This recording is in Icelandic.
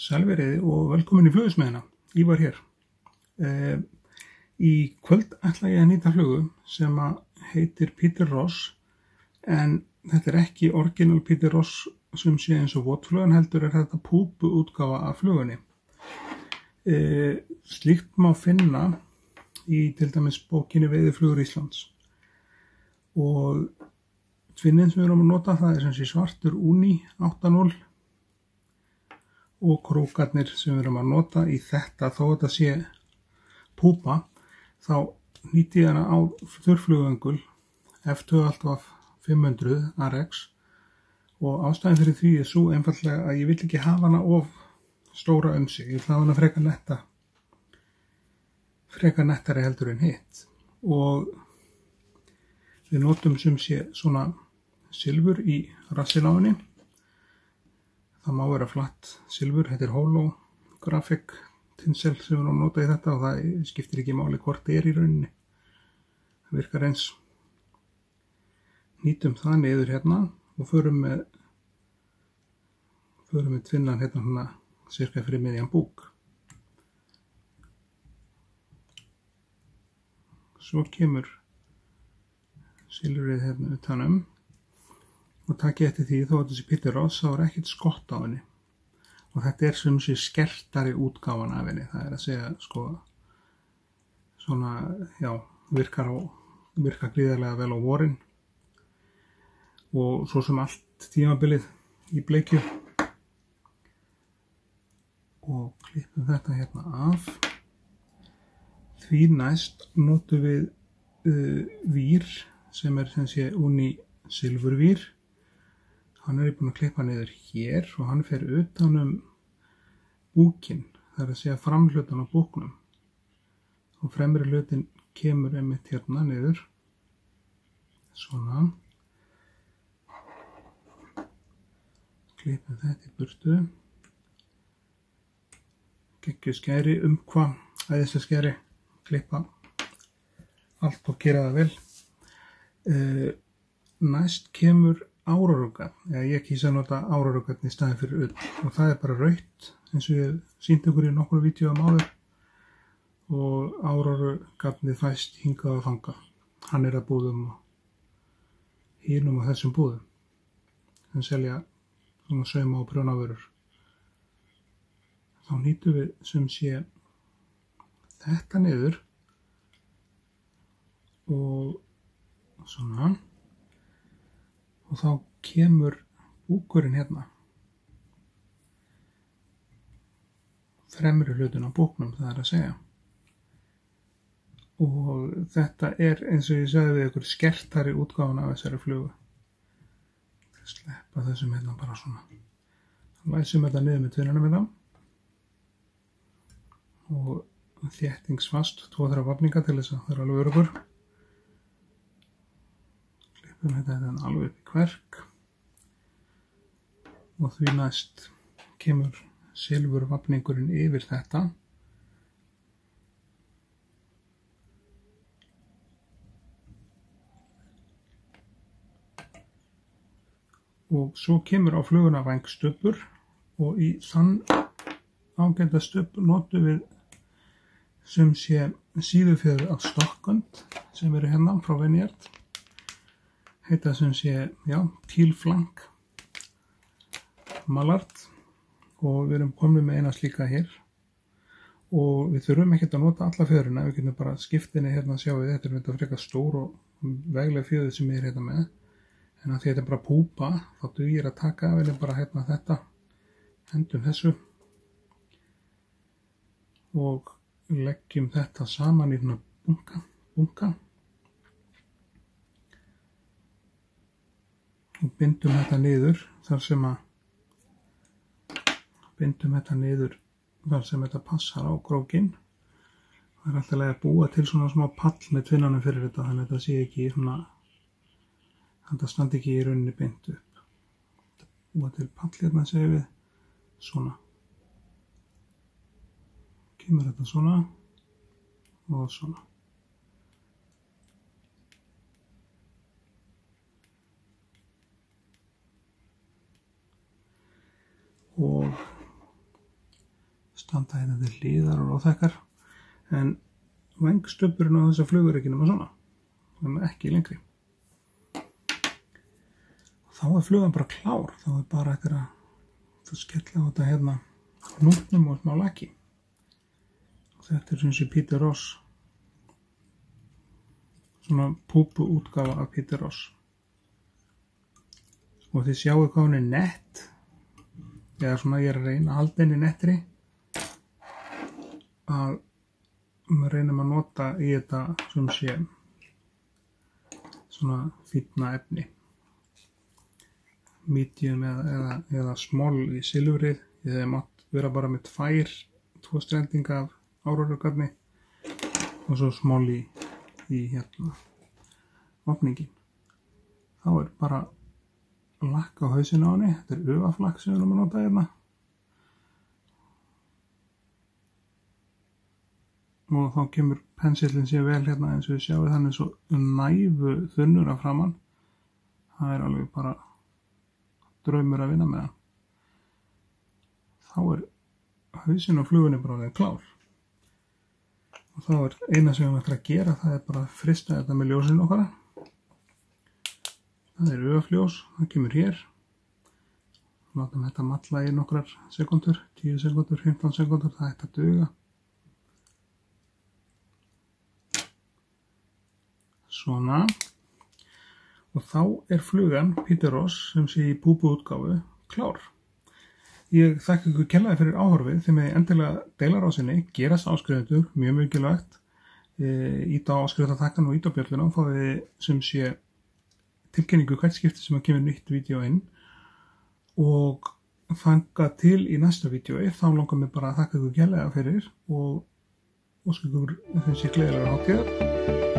Sælveriði og velkomin í Flugsmiðjuna. Ívar hér. Í kvöld ætla ég að nýta flugu sem heitir Peter Ross, en þetta er ekki orginal Peter Ross sem sé eins og votflugan, heldur er þetta púpu útgáfa af flugunni. Slíkt má finna í til dæmis bókinni Veiðiflugur Íslands. Og tvinninn sem við erum að nota, það er sem sé svartur Uni 8.0 og krókarnir sem við erum að nota í þetta, þó þetta sé púpa, þá nýti ég hana á þurrflugvöngul F2 500 RX og ástæðan fyrir því er svo einfaldlega að ég vil ekki hafa hana of stóra sig. Ég vil hafa hana frekar nettari heldur en hitt, og við notum sem sé svona silfur í rassin á henni. Það má vera flatt silfur, þetta er holographic tinsel sem við erum að nota í þetta og það skiptir ekki máli hvort það er í rauninni. Það virkar eins. Nýtum það niður hérna og förum með tvinnan hérna cirka fyrir miðjan búk. Svo kemur silfrið hérna utanum og takið eftir því, þó að þessi Peter Ross, þá er ekkert skott á henni. Og þetta er sem sé skertari útgáfan af henni. Það er að segja, sko, svona, já, virkar gríðarlega vel á vorin. Og svo sem allt tímabilið í bleikju. Og klippum þetta hérna af. Því næst notum við vír sem er sem sé Uni silfurvír. Hann er búinn að klippa niður hér og hann fer utan búkinn, það er að segja framhlutan á búknum. Og fremri hlutin kemur einmitt hérna niður. Svona. Klippum þetta í burtu. Geggjuð skæri, æðislega skæri. Klippa allt og gera það vel. Næst kemur árarugarn, ég kýsa að nota árarugarn í staðinn fyrir ull og það er bara rautt eins og ég sýndi ykkur í nokkru vídeóum áður, og árarugarnið fæst hingað og þangað. Hann er að búðum og hinum á þessum búðum sem selja svona sauma og prjónavörur. Þá nýtum við sem sé þetta niður og svona. Og þá kemur búkurinn hérna. Fremri hlutin á búknum, það er að segja. Og þetta er, eins og ég sagði við ykkur, skertari útgáfan af þessari flugu. Sleppa þessum hérna bara svona. Læsum þetta niður með tvinnanum hérna. Og þéttingsfast, 2-3 vafninga til þess að það er alveg öruggur. Þetta er alveg upp í kverk og því næst kemur silfurvafningurinn yfir þetta og svo kemur á fluguna vængstubbur og í þann ágæta stubb notum við sem sé síðufjöður af stokkund sem eru hérna frá Vineyard. Heita sem sé, já, tílflank Mallard og við erum komið með eina slíka hér og við þurfum ekkert að nota alla fjöðruna, við getum bara skipt henni hérna, sjáu við, þetta er þetta frekar stór og vegleg fjöður sem ég er hérna með, en að því þetta er bara púpa, þá dugir að taka af henni bara hérna þetta, hendum þessu og leggjum þetta saman í svona bunka. Og bindum þetta niður þar sem þetta passar á krókinn. Það er alltaf að búa til svona smá pall með tvinnanum fyrir þetta, þannig að þetta sé ekki svona, þetta standi ekki í rauninni beint upp. Búa til pall hérna, segir við, svona. Kemur þetta svona og svona. Og standa hérna til hliðar og óþekkar, en vængstubburinn á þessa flugu er ekki nema svona, þannig ekki lengri. Þá er flugan bara klár, þá er bara eftir að skella á þetta hérna hnútnum og smá laki. Þetta er sem sé Peter Ross, svona púpu útgáfa af Peter Ross. Og þið sjáu hvað hún er nett, eða svona ég er að reyna að halda henni nettri, að maður reynum að nota í þetta sem sé svona fínna efni. Medium eða small í silfrið, ég hef mátt vera bara með tvo strendinga af árórugarni og svo small í hérna opningin. Þá er bara lakk á hausinu á henni, þetta er ufaflakk sem við erum að nota hérna. Og þá kemur pensillin sér vel hérna eins og við sjáum þannig svo næfu þunnur af framann. Það er alveg bara draumur að vinna með hann. Þá er hausinn á flugunni bara alveg klár. Og þá er eina sem við ætlum að gera, það er bara að frista þetta með ljósinu okkar. Það er ufafljós, það kemur hér. Látum þetta malla í nokkrar sekundur, 10 sekundur, 15 sekundur, það ætti að duga. Svona. Og þá er flugan Peter Ross sem sé í púpuútgáfu klár. Ég þakka ykkur kærlega fyrir áhorfið, þið með endilega deila rásinni, gerast áskrifundur, mjög mikilvægt, íta á áskriftartakkan og íta á bjölluna og fáið sem sé tilkynningu hvert skipti sem að kemur nýtt vídeo inn og þangað til í næsta vídeoi, þá langar mér bara að þakka ykkur kærlega fyrir og óska ykkur þessi gleðilega hátíðar.